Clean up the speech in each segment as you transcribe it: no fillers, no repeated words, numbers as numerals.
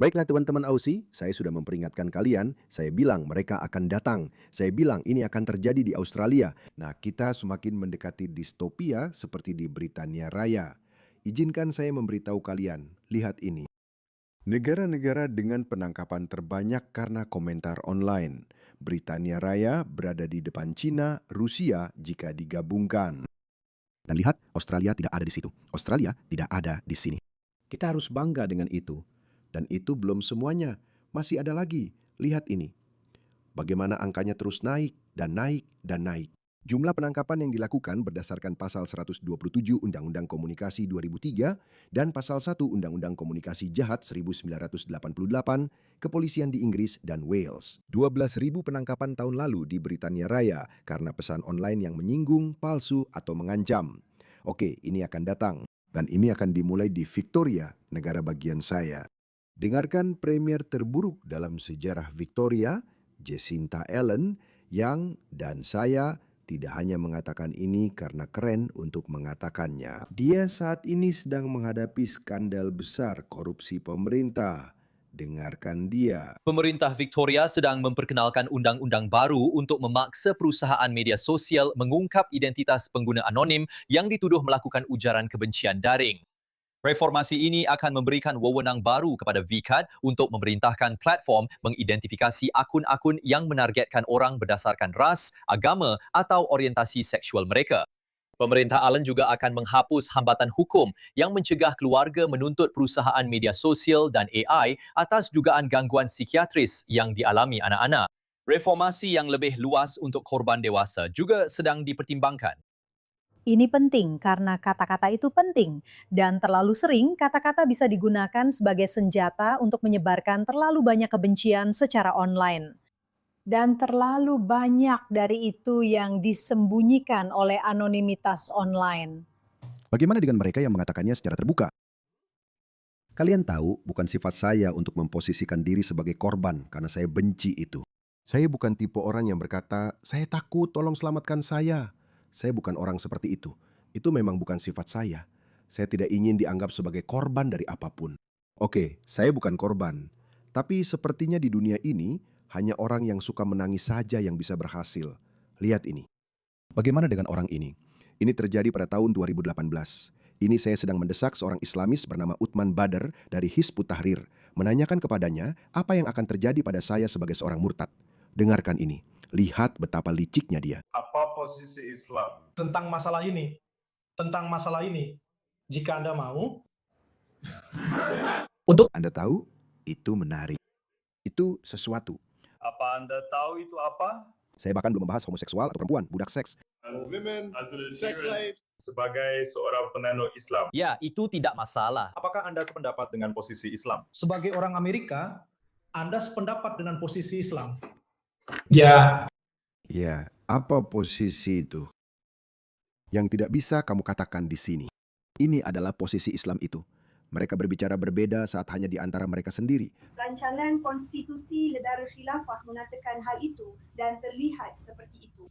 Baiklah teman-teman Aussie, saya sudah memperingatkan kalian, saya bilang mereka akan datang. Saya bilang ini akan terjadi di Australia. Nah, kita semakin mendekati distopia seperti di Britania Raya. Izinkan saya memberitahu kalian, lihat ini. Negara-negara dengan penangkapan terbanyak karena komentar online. Britania Raya berada di depan Cina, Rusia jika digabungkan. Dan lihat, Australia tidak ada di situ. Australia tidak ada di sini. Kita harus bangga dengan itu. Dan itu belum semuanya. Masih ada lagi. Lihat ini. Bagaimana angkanya terus naik dan naik dan naik. Jumlah penangkapan yang dilakukan berdasarkan pasal 127 Undang-Undang Komunikasi 2003 dan pasal 1 Undang-Undang Komunikasi Jahat 1988 Kepolisian di Inggris dan Wales. 12.000 penangkapan tahun lalu di Britania Raya karena pesan online yang menyinggung, palsu, atau mengancam. Oke, ini akan datang. Dan ini akan dimulai di Victoria, negara bagian saya. Dengarkan premier terburuk dalam sejarah Victoria, Jacinta Allen, yang dan saya tidak hanya mengatakan ini karena keren untuk mengatakannya. Dia saat ini sedang menghadapi skandal besar korupsi pemerintah. Dengarkan dia. Pemerintah Victoria sedang memperkenalkan undang-undang baru untuk memaksa perusahaan media sosial mengungkap identitas pengguna anonim yang dituduh melakukan ujaran kebencian daring. Reformasi ini akan memberikan wewenang baru kepada VCAT untuk memerintahkan platform mengidentifikasi akun-akun yang menargetkan orang berdasarkan ras, agama atau orientasi seksual mereka. Pemerintah Allen juga akan menghapus hambatan hukum yang mencegah keluarga menuntut perusahaan media sosial dan AI atas dugaan gangguan psikiatris yang dialami anak-anak. Reformasi yang lebih luas untuk korban dewasa juga sedang dipertimbangkan. Ini penting karena kata-kata itu penting dan terlalu sering kata-kata bisa digunakan sebagai senjata untuk menyebarkan terlalu banyak kebencian secara online. Dan terlalu banyak dari itu yang disembunyikan oleh anonimitas online. Bagaimana dengan mereka yang mengatakannya secara terbuka? Kalian tahu, bukan sifat saya untuk memposisikan diri sebagai korban karena saya benci itu. Saya bukan tipe orang yang berkata, saya takut, tolong selamatkan saya. Saya bukan orang seperti itu. Itu memang bukan sifat saya. Saya tidak ingin dianggap sebagai korban dari apapun. Oke, saya bukan korban. Tapi sepertinya di dunia ini, hanya orang yang suka menangis saja yang bisa berhasil. Lihat ini. Bagaimana dengan orang ini? Ini terjadi pada tahun 2018. Ini saya sedang mendesak seorang Islamis bernama Uthman Badr dari Hizbut Tahrir, menanyakan kepadanya apa yang akan terjadi pada saya sebagai seorang murtad. Dengarkan ini. Lihat betapa liciknya dia. Apa posisi Islam tentang masalah ini. Jika Anda mau, Anda tahu? Itu menarik. Itu sesuatu. Apa Anda tahu itu apa? Saya bahkan belum membahas homoseksual atau perempuan, budak seks. Sebagai seorang penganut Islam. Ya, itu tidak masalah. Apakah Anda sependapat dengan posisi Islam? sebagai orang Amerika, Anda sependapat dengan posisi Islam. Ya, apa posisi itu? Yang tidak bisa kamu katakan di sini. Ini adalah posisi Islam itu. Mereka berbicara berbeda saat hanya di antara mereka sendiri. Rancangan konstitusi negara khilafah mengatakan hal itu dan terlihat seperti itu.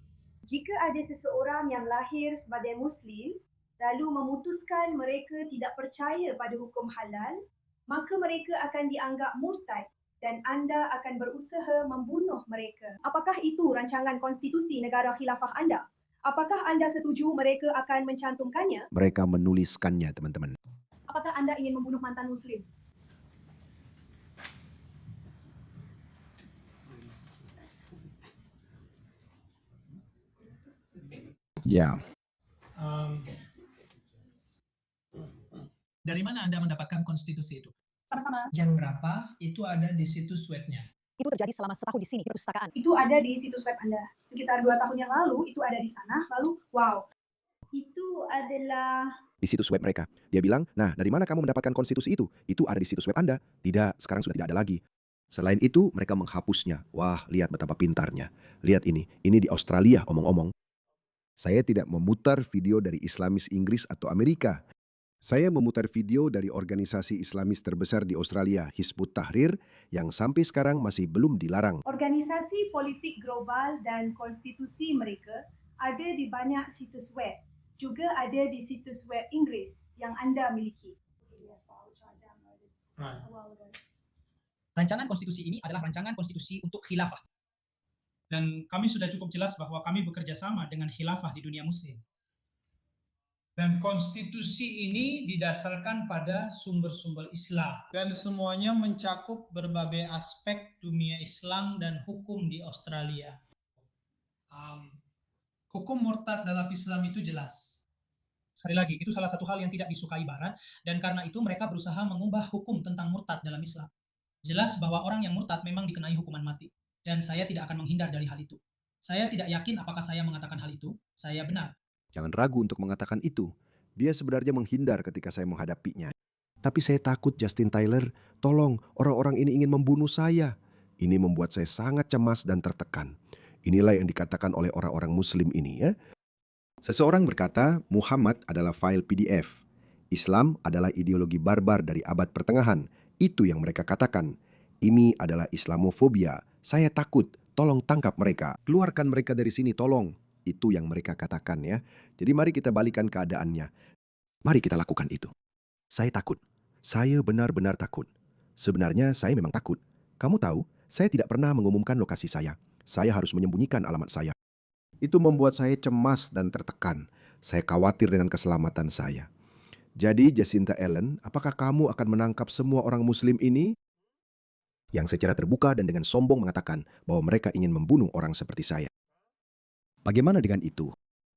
Jika ada seseorang yang lahir sebagai Muslim, lalu memutuskan mereka tidak percaya pada hukum halal, maka mereka akan dianggap murtad dan anda akan berusaha membunuh mereka. Apakah itu rancangan konstitusi negara khilafah anda? Apakah anda setuju mereka akan mencantumkannya? Mereka menuliskannya, teman-teman. Apakah anda ingin membunuh mantan Muslim? Ya. Dari mana Anda mendapatkan konstitusi itu? Sama-sama. Jam berapa? Itu ada di situs webnya. Itu terjadi selama setahun di sini di perpustakaan. Itu ada di situs web anda. Sekitar 2 tahun yang lalu, itu ada di sana. Lalu, wow. Itu adalah Di situs web mereka. Dia bilang, nah dari mana kamu mendapatkan konstitusi itu? Itu ada di situs web Anda. Tidak, sekarang sudah tidak ada lagi. Selain itu, mereka menghapusnya. Wah, lihat betapa pintarnya. Lihat ini di Australia omong-omong. Saya tidak memutar video dari Islamis Inggris atau Amerika. Saya memutar video dari organisasi Islamis terbesar di Australia, Hizbut Tahrir, yang sampai sekarang masih belum dilarang. organisasi politik global dan konstitusi mereka ada di banyak situs web. Juga ada di situs web Inggris yang anda miliki. Rancangan konstitusi ini adalah rancangan konstitusi untuk khilafah. Dan kami sudah cukup jelas bahwa kami bekerja sama dengan khilafah di dunia muslim. Dan konstitusi ini didasarkan pada sumber-sumber Islam. Dan semuanya mencakup berbagai aspek dunia Islam dan hukum di Australia. Hukum murtad dalam Islam itu jelas. Sekali lagi, itu salah satu hal yang tidak disukai Barat, dan karena itu mereka berusaha mengubah hukum tentang murtad dalam Islam. Jelas bahwa orang yang murtad memang dikenai hukuman mati, dan saya tidak akan menghindar dari hal itu. Saya tidak yakin apakah saya mengatakan hal itu, saya benar. Jangan ragu untuk mengatakan itu. Dia sebenarnya menghindar ketika saya menghadapinya. Tapi saya takut, Justin Tyler. Tolong, orang-orang ini ingin membunuh saya. Ini membuat saya sangat cemas dan tertekan. Inilah yang dikatakan oleh orang-orang Muslim ini, ya. Seseorang berkata, Muhammad adalah file PDF. Islam adalah ideologi barbar dari abad pertengahan. Itu yang mereka katakan. Ini adalah Islamofobia. Saya takut. Tolong tangkap mereka. Keluarkan mereka dari sini, tolong. Itu yang mereka katakan, ya. Jadi mari kita balikan keadaannya. Mari kita lakukan itu. Saya takut. Saya benar-benar takut. Sebenarnya saya memang takut. Kamu tahu, saya tidak pernah mengumumkan lokasi saya. Saya harus menyembunyikan alamat saya. Itu membuat saya cemas dan tertekan. Saya khawatir dengan keselamatan saya. Jadi, Jacinta Allen, apakah kamu akan menangkap semua orang Muslim ini? Yang secara terbuka dan dengan sombong mengatakan bahwa mereka ingin membunuh orang seperti saya. Bagaimana dengan itu?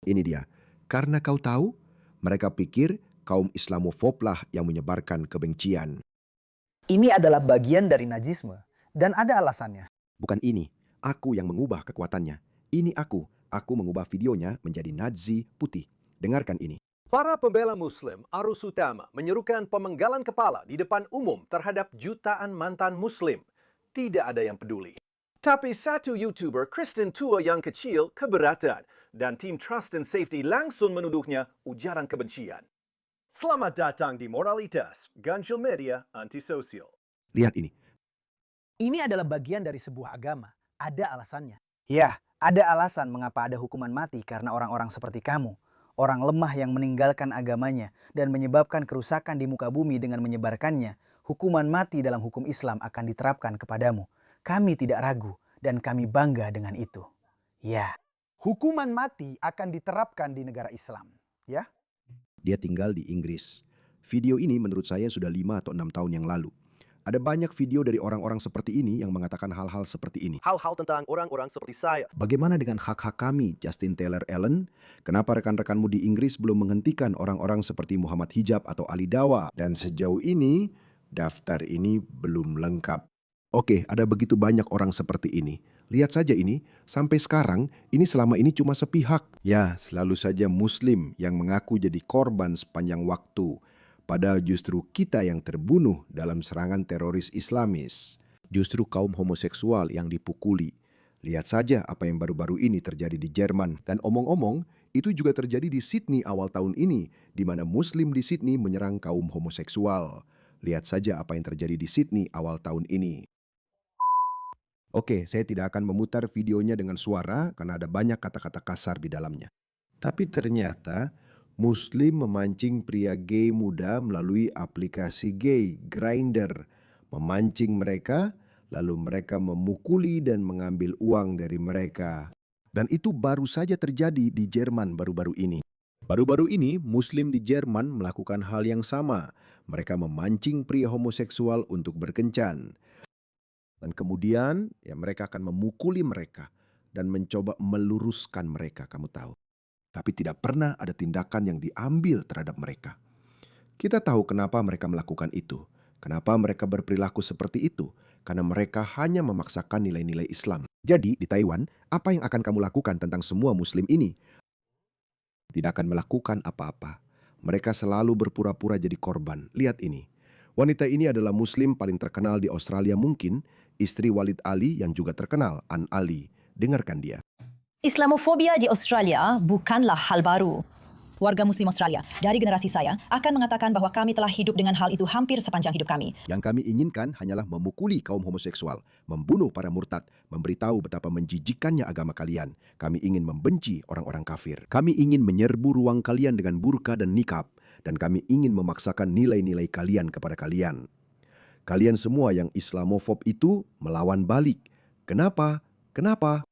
Ini dia. Karena kau tahu, mereka pikir kaum Islamofoblah yang menyebarkan kebencian. Ini adalah bagian dari najisme, dan ada alasannya. Bukan ini, aku yang mengubah kekuatannya. Ini aku mengubah videonya menjadi Nazi putih. Dengarkan ini. Para pembela Muslim arus utama menyerukan pemenggalan kepala di depan umum terhadap jutaan mantan Muslim. Tidak ada yang peduli. Tapi satu YouTuber Kristen tua yang kecil keberatan dan tim Trust and Safety langsung menuduhnya ujaran kebencian. Selamat datang di Moralitas, Ganjil Media Antisosial. Lihat ini. Ini adalah bagian dari sebuah agama. Ada alasannya. Ya, ada alasan mengapa ada hukuman mati karena orang-orang seperti kamu. Orang lemah yang meninggalkan agamanya dan menyebabkan kerusakan di muka bumi dengan menyebarkannya. Hukuman mati dalam hukum Islam akan diterapkan kepadamu. Kami tidak ragu dan kami bangga dengan itu. Ya, hukuman mati akan diterapkan di negara Islam. Ya. Dia tinggal di Inggris. Video ini menurut saya sudah 5 atau 6 tahun yang lalu. Ada banyak video dari orang-orang seperti ini yang mengatakan hal-hal seperti ini. Hal-hal tentang orang-orang seperti saya. Bagaimana dengan hak-hak kami, Justin Taylor Allen? Kenapa rekan-rekanmu di Inggris belum menghentikan orang-orang seperti Muhammad Hijab atau Ali Dawa? Dan sejauh ini, daftar ini belum lengkap. Oke, ada begitu banyak orang seperti ini. Lihat saja ini, sampai sekarang, ini selama ini cuma sepihak. Ya, selalu saja Muslim yang mengaku jadi korban sepanjang waktu. Padahal justru kita yang terbunuh dalam serangan teroris Islamis. Justru kaum homoseksual yang dipukuli. Lihat saja apa yang baru-baru ini terjadi di Jerman. Dan omong-omong, itu juga terjadi di Sydney awal tahun ini, di mana Muslim di Sydney menyerang kaum homoseksual. Lihat saja apa yang terjadi di Sydney awal tahun ini. Oke, saya tidak akan memutar videonya dengan suara karena ada banyak kata-kata kasar di dalamnya. Tapi ternyata Muslim memancing pria gay muda melalui aplikasi gay, Grindr. Memancing mereka, lalu mereka memukuli dan mengambil uang dari mereka. Dan itu baru saja terjadi di Jerman baru-baru ini. Baru-baru ini, Muslim di Jerman melakukan hal yang sama. Mereka memancing pria homoseksual untuk berkencan. Dan kemudian ya mereka akan memukuli mereka dan mencoba meluruskan mereka, kamu tahu. Tapi tidak pernah ada tindakan yang diambil terhadap mereka. Kita tahu kenapa mereka melakukan itu. Kenapa mereka berperilaku seperti itu. Karena mereka hanya memaksakan nilai-nilai Islam. Jadi di Taiwan, apa yang akan kamu lakukan tentang semua Muslim ini? Tidak akan melakukan apa-apa. Mereka selalu berpura-pura jadi korban. Lihat ini. Wanita ini adalah Muslim paling terkenal di Australia mungkin, istri Walid Ali yang juga terkenal, An Ali. Dengarkan dia. Islamofobia di Australia bukanlah hal baru. Warga Muslim Australia dari generasi saya akan mengatakan bahwa kami telah hidup dengan hal itu hampir sepanjang hidup kami. Yang kami inginkan hanyalah memukuli kaum homoseksual, membunuh para murtad, memberitahu betapa menjijikannya agama kalian. Kami ingin membenci orang-orang kafir. Kami ingin menyerbu ruang kalian dengan burka dan nikab. Dan kami ingin memaksakan nilai-nilai kalian kepada kalian. Kalian semua yang Islamofob itu melawan balik. Kenapa? Kenapa?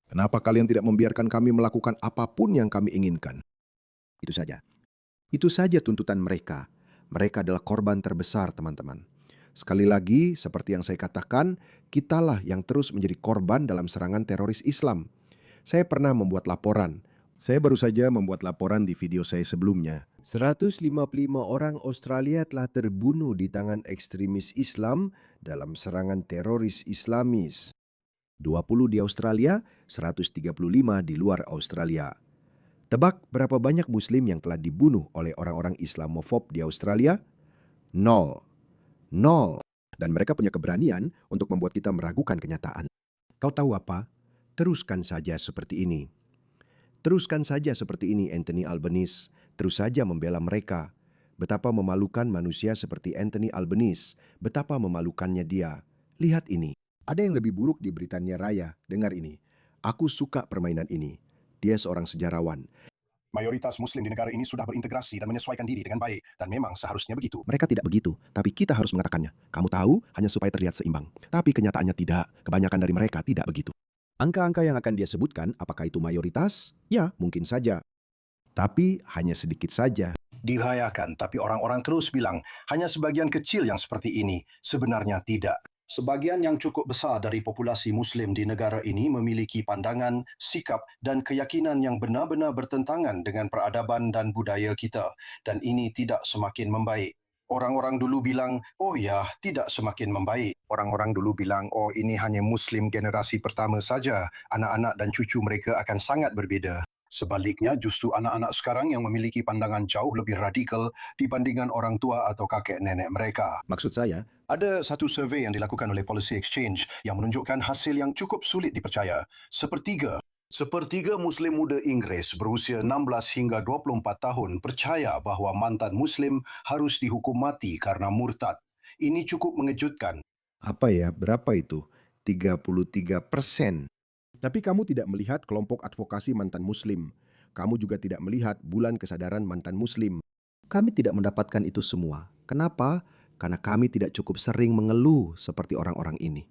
Kenapa kalian tidak membiarkan kami melakukan apapun yang kami inginkan? Itu saja. Itu saja tuntutan mereka. Mereka adalah korban terbesar, teman-teman. Sekali lagi, seperti yang saya katakan, kitalah yang terus menjadi korban dalam serangan teroris Islam. Saya pernah membuat laporan. Saya baru saja membuat laporan di video saya sebelumnya. 155 orang Australia telah terbunuh di tangan ekstremis Islam dalam serangan teroris Islamis. 20 di Australia, 135 di luar Australia. Tebak berapa banyak Muslim yang telah dibunuh oleh orang-orang Islamofob di Australia? 0. 0. Dan mereka punya keberanian untuk membuat kita meragukan kenyataan. Kau tahu apa? Teruskan saja seperti ini. Teruskan saja seperti ini, Anthony Albanese. Terus saja membela mereka. Betapa memalukan manusia seperti Anthony Albanese. Betapa memalukannya dia. Lihat ini. Ada yang lebih buruk di Britania Raya. Dengar ini. Aku suka permainan ini. Dia seorang sejarawan. Mayoritas Muslim di negara ini sudah berintegrasi dan menyesuaikan diri dengan baik. Dan memang seharusnya begitu. Mereka tidak begitu, tapi kita harus mengatakannya. Kamu tahu, hanya supaya terlihat seimbang. Tapi kenyataannya tidak. Kebanyakan dari mereka tidak begitu. Angka-angka yang akan dia sebutkan, apakah itu mayoritas? Ya, mungkin saja. Tapi hanya sedikit saja. Dirayakan, tapi orang-orang terus bilang, hanya sebagian kecil yang seperti ini. Sebenarnya tidak. Sebagian yang cukup besar dari populasi Muslim di negara ini memiliki pandangan, sikap dan keyakinan yang benar-benar bertentangan dengan peradaban dan budaya kita. Dan ini tidak semakin membaik. Orang-orang dulu bilang, oh ya, tidak semakin membaik. Orang-orang dulu bilang, oh ini hanya Muslim generasi pertama saja. Anak-anak dan cucu mereka akan sangat berbeza. Sebaliknya, justru anak-anak sekarang yang memiliki pandangan jauh lebih radikal dibandingkan orang tua atau kakek nenek mereka. Maksud saya, ada satu survei yang dilakukan oleh Policy Exchange yang menunjukkan hasil yang cukup sulit dipercaya. Sepertiga Muslim muda Inggeris berusia 16 hingga 24 tahun percaya bahawa mantan Muslim harus dihukum mati karena murtad. Ini cukup mengejutkan. Apa ya, berapa itu? 33%. Tapi kamu tidak melihat kelompok advokasi mantan Muslim. Kamu juga tidak melihat bulan kesadaran mantan Muslim. Kami tidak mendapatkan itu semua. Kenapa? Karena kami tidak cukup sering mengeluh seperti orang-orang ini.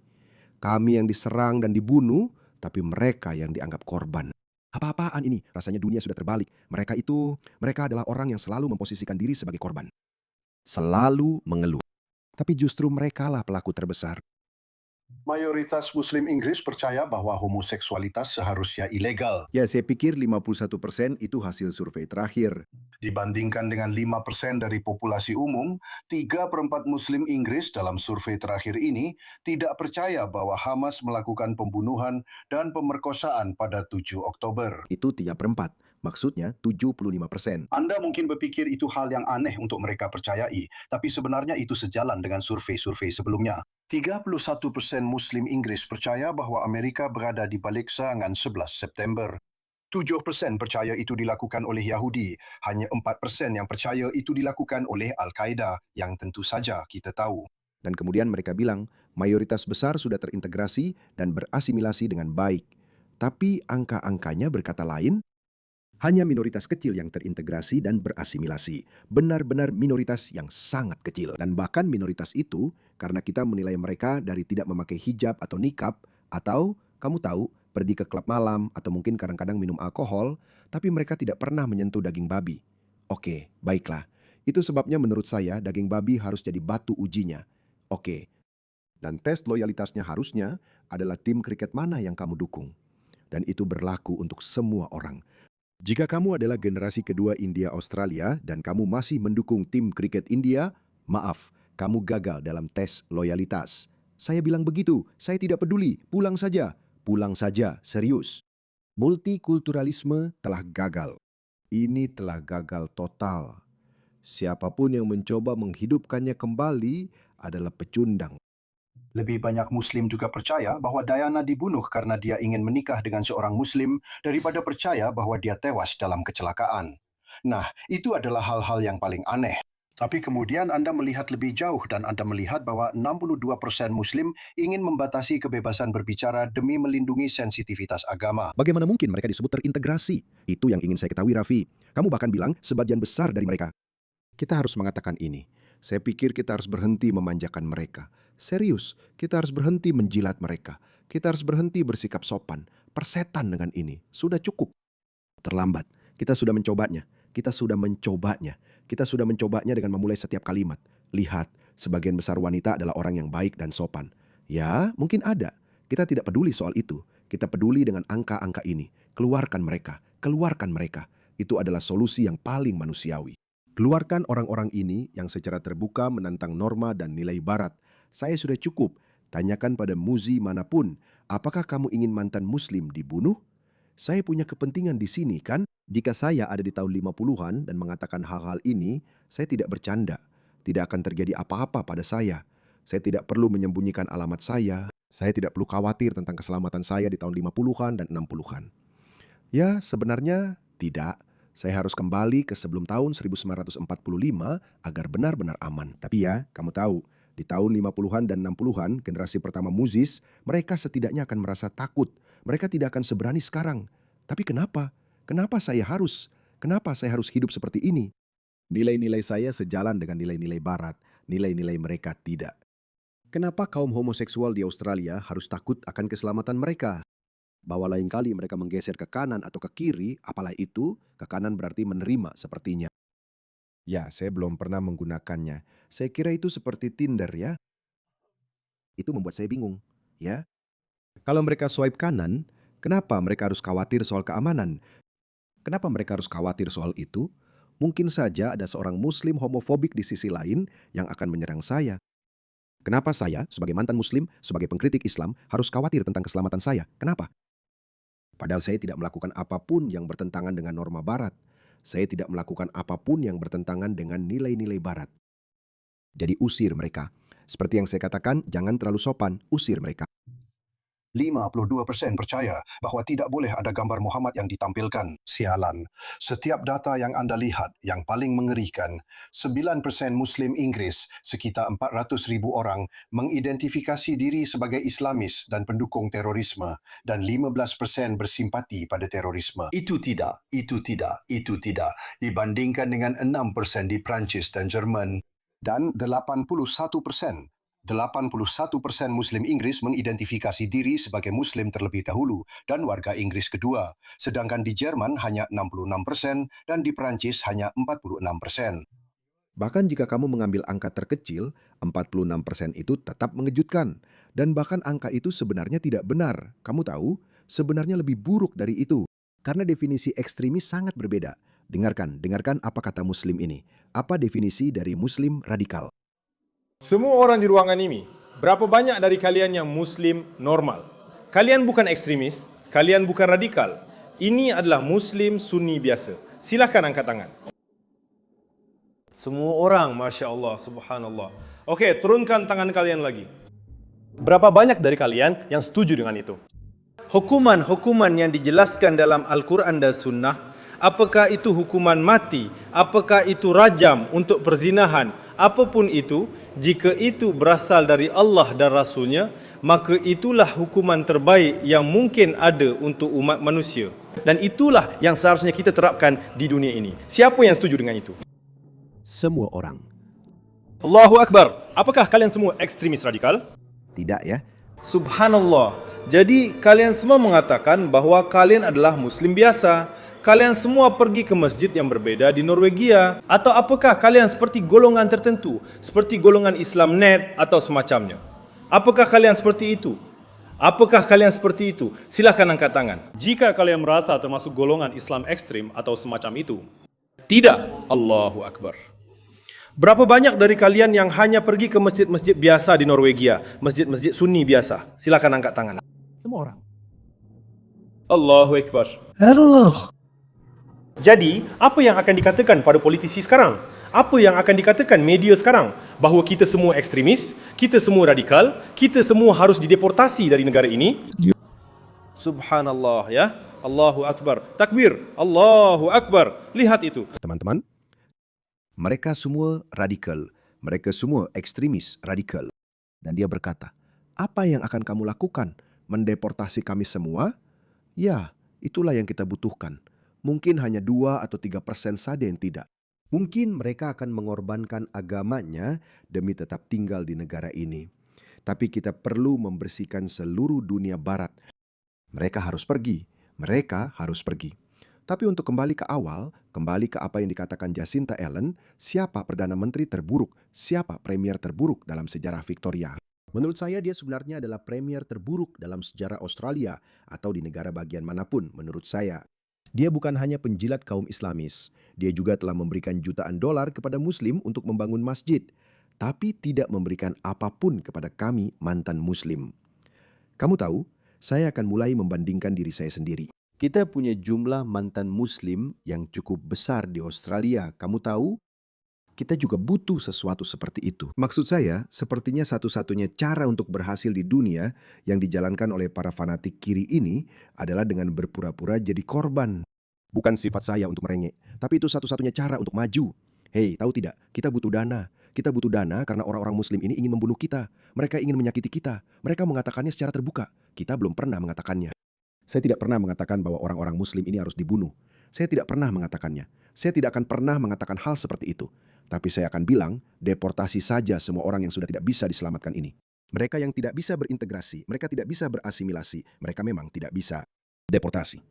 Kami yang diserang dan dibunuh, tapi mereka yang dianggap korban. Apa-apaan ini? Rasanya dunia sudah terbalik. Mereka adalah orang yang selalu memposisikan diri sebagai korban. Selalu mengeluh. Tapi justru merekalah pelaku terbesar. Mayoritas Muslim Inggris percaya bahawa homoseksualitas seharusnya ilegal. Ya, saya pikir 51% itu hasil survei terakhir. Dibandingkan dengan 5% dari populasi umum, 3/4 Muslim Inggris dalam survei terakhir ini tidak percaya bahwa Hamas melakukan pembunuhan dan pemerkosaan pada 7 Oktober. Itu 3/4. Maksudnya 75%. Anda mungkin berpikir itu hal yang aneh untuk mereka percayai, tapi sebenarnya itu sejalan dengan survei-survei sebelumnya. 31% Muslim Inggris percaya bahawa Amerika berada di balik serangan 11 September. 7% percaya itu dilakukan oleh Yahudi. Hanya 4% yang percaya itu dilakukan oleh Al-Qaeda, yang tentu saja kita tahu. Dan kemudian mereka bilang, mayoritas besar sudah terintegrasi dan berasimilasi dengan baik. Tapi angka-angkanya berkata lain, hanya minoritas kecil yang terintegrasi dan berasimilasi. Benar-benar minoritas yang sangat kecil. Dan bahkan minoritas itu, karena kita menilai mereka dari tidak memakai hijab atau nikab, atau, kamu tahu, pergi ke klub malam, atau mungkin kadang-kadang minum alkohol, tapi mereka tidak pernah menyentuh daging babi. Oke, baiklah. Itu sebabnya menurut saya, daging babi harus jadi batu ujinya. Oke. Dan tes loyalitasnya harusnya adalah tim kriket mana yang kamu dukung. Dan itu berlaku untuk semua orang. Jika kamu adalah generasi kedua India-Australia dan kamu masih mendukung tim kriket India, maaf, kamu gagal dalam tes loyalitas. Saya bilang begitu, saya tidak peduli, pulang saja, serius. Multikulturalisme telah gagal. Ini telah gagal total. Siapapun yang mencoba menghidupkannya kembali adalah pecundang. Lebih banyak Muslim juga percaya bahawa Diana dibunuh karena dia ingin menikah dengan seorang Muslim daripada percaya bahawa dia tewas dalam kecelakaan. Nah, itu adalah hal-hal yang paling aneh. Tapi kemudian Anda melihat lebih jauh dan Anda melihat bahawa 62% Muslim ingin membatasi kebebasan berbicara demi melindungi sensitivitas agama. Bagaimana mungkin mereka disebut terintegrasi? Itu yang ingin saya ketahui, Raffi. Kamu bahkan bilang sebagian besar dari mereka. Kita harus mengatakan ini. Saya pikir kita harus berhenti memanjakan mereka. Serius, kita harus berhenti menjilat mereka. Kita harus berhenti bersikap sopan. Persetan dengan ini. Sudah cukup. Terlambat. Kita sudah mencobanya. Kita sudah mencobanya dengan memulai setiap kalimat. Lihat, sebagian besar wanita adalah orang yang baik dan sopan. Ya, mungkin ada. Kita tidak peduli soal itu. Kita peduli dengan angka-angka ini. Keluarkan mereka. Itu adalah solusi yang paling manusiawi. Keluarkan orang-orang ini yang secara terbuka menantang norma dan nilai barat. Saya sudah cukup. Tanyakan pada muzi manapun, apakah kamu ingin mantan muslim dibunuh? Saya punya kepentingan di sini kan? Jika saya ada di tahun 50-an dan mengatakan hal-hal ini, saya tidak bercanda. Tidak akan terjadi apa-apa pada saya. Saya tidak perlu menyembunyikan alamat saya. Saya tidak perlu khawatir tentang keselamatan saya di tahun 50-an dan 60-an. Ya, sebenarnya tidak. Saya harus kembali ke sebelum tahun 1945 agar benar-benar aman. Tapi ya, kamu tahu, di tahun 50-an dan 60-an, generasi pertama muzis, mereka setidaknya akan merasa takut. Mereka tidak akan seberani sekarang. Tapi kenapa? Kenapa saya harus hidup seperti ini? Nilai-nilai saya sejalan dengan nilai-nilai barat. Nilai-nilai mereka tidak. Kenapa kaum homoseksual di Australia harus takut akan keselamatan mereka? Bahwa lain kali mereka menggeser ke kanan atau ke kiri, apalah itu, ke kanan berarti menerima sepertinya. Ya, saya belum pernah menggunakannya. Saya kira itu seperti Tinder ya. Itu membuat saya bingung, ya. Kalau mereka swipe kanan, kenapa mereka harus khawatir soal keamanan? Kenapa mereka harus khawatir soal itu? Mungkin saja ada seorang muslim homofobik di sisi lain yang akan menyerang saya. Kenapa saya, sebagai mantan muslim, sebagai pengkritik Islam, harus khawatir tentang keselamatan saya? Kenapa? Padahal saya tidak melakukan apapun yang bertentangan dengan norma barat. Saya tidak melakukan apapun yang bertentangan dengan nilai-nilai barat. Jadi usir mereka. Seperti yang saya katakan, jangan terlalu sopan, usir mereka. 52% percaya bahwa tidak boleh ada gambar Muhammad yang ditampilkan. Sialan. Setiap data yang Anda lihat yang paling mengerikan, 9% Muslim Inggris, sekitar 400,000 orang, mengidentifikasi diri sebagai Islamis dan pendukung terorisme dan 15% bersimpati pada terorisme. Itu tidak. Dibandingkan dengan 6% di Prancis dan Jerman dan 81% Muslim Inggris mengidentifikasi diri sebagai Muslim terlebih dahulu dan warga Inggris kedua, sedangkan di Jerman hanya 66% dan di Perancis hanya 46%. Bahkan jika kamu mengambil angka terkecil, 46% itu tetap mengejutkan. Dan bahkan angka itu sebenarnya tidak benar. Kamu tahu, sebenarnya lebih buruk dari itu. Karena definisi ekstremis sangat berbeda. Dengarkan apa kata Muslim ini. Apa definisi dari Muslim radikal? Semua orang di ruangan ini, berapa banyak dari kalian yang Muslim normal? Kalian bukan ekstremis, kalian bukan radikal. Ini adalah Muslim Sunni biasa. Silakan angkat tangan. Semua orang, Masya Allah, Subhanallah. Okey, turunkan tangan kalian lagi. Berapa banyak dari kalian yang setuju dengan itu? Hukuman-hukuman yang dijelaskan dalam Al-Quran dan Sunnah, apakah itu hukuman mati, apakah itu rajam untuk perzinahan, apapun itu, jika itu berasal dari Allah dan Rasulnya, maka itulah hukuman terbaik yang mungkin ada untuk umat manusia. Dan itulah yang seharusnya kita terapkan di dunia ini. Siapa yang setuju dengan itu? Semua orang. Allahu Akbar. Apakah kalian semua ekstremis radikal? Tidak ya. Subhanallah. Jadi kalian semua mengatakan bahwa kalian adalah Muslim biasa. Kalian semua pergi ke masjid yang berbeda di Norwegia? Atau apakah kalian seperti golongan tertentu, seperti golongan Islam Net atau semacamnya? Apakah kalian seperti itu? Silakan angkat tangan. Jika kalian merasa termasuk golongan Islam ekstrim atau semacam itu. Tidak. Allahu Akbar. Berapa banyak dari kalian yang hanya pergi ke masjid-masjid biasa di Norwegia, masjid-masjid Sunni biasa? Silakan angkat tangan. Semua orang. Allahu Akbar. Allah. Jadi, apa yang akan dikatakan pada politisi sekarang? Apa yang akan dikatakan media sekarang? Bahawa kita semua ekstremis, kita semua radikal, kita semua harus dideportasi dari negara ini? Subhanallah ya. Allahu Akbar. Takbir. Allahu Akbar. Lihat itu. Teman-teman, mereka semua radikal. Mereka semua ekstremis radikal. Dan dia berkata, apa yang akan kamu lakukan? Mendeportasi kami semua? Ya, itulah yang kita butuhkan. Mungkin hanya 2 atau 3% saja yang tidak. Mungkin mereka akan mengorbankan agamanya demi tetap tinggal di negara ini. Tapi kita perlu membersihkan seluruh dunia barat. Mereka harus pergi. Mereka harus pergi. Tapi untuk kembali ke awal, kembali ke apa yang dikatakan Jacinta Allen, siapa Perdana Menteri terburuk, siapa Premier terburuk dalam sejarah Victoria? Menurut saya dia sebenarnya adalah Premier terburuk dalam sejarah Australia atau di negara bagian manapun menurut saya. Dia bukan hanya penjilat kaum Islamis, dia juga telah memberikan jutaan dolar kepada Muslim untuk membangun masjid, tapi tidak memberikan apapun kepada kami mantan Muslim. Kamu tahu, saya akan mulai membandingkan diri saya sendiri. Kita punya jumlah mantan Muslim yang cukup besar di Australia. Kamu tahu, kita juga butuh sesuatu seperti itu. Maksud saya, sepertinya satu-satunya cara untuk berhasil di dunia yang dijalankan oleh para fanatik kiri ini adalah dengan berpura-pura jadi korban. Bukan sifat saya untuk merengek, tapi itu satu-satunya cara untuk maju. Hei, tahu tidak? Kita butuh dana. Kita butuh dana karena orang-orang Muslim ini ingin membunuh kita. Mereka ingin menyakiti kita. Mereka mengatakannya secara terbuka. Kita belum pernah mengatakannya. Saya tidak pernah mengatakan bahwa orang-orang Muslim ini harus dibunuh. Saya tidak pernah mengatakannya. Saya tidak akan pernah mengatakan hal seperti itu. Tapi saya akan bilang, deportasi saja semua orang yang sudah tidak bisa diselamatkan ini. Mereka yang tidak bisa berintegrasi, mereka tidak bisa berasimilasi, mereka memang tidak bisa deportasi.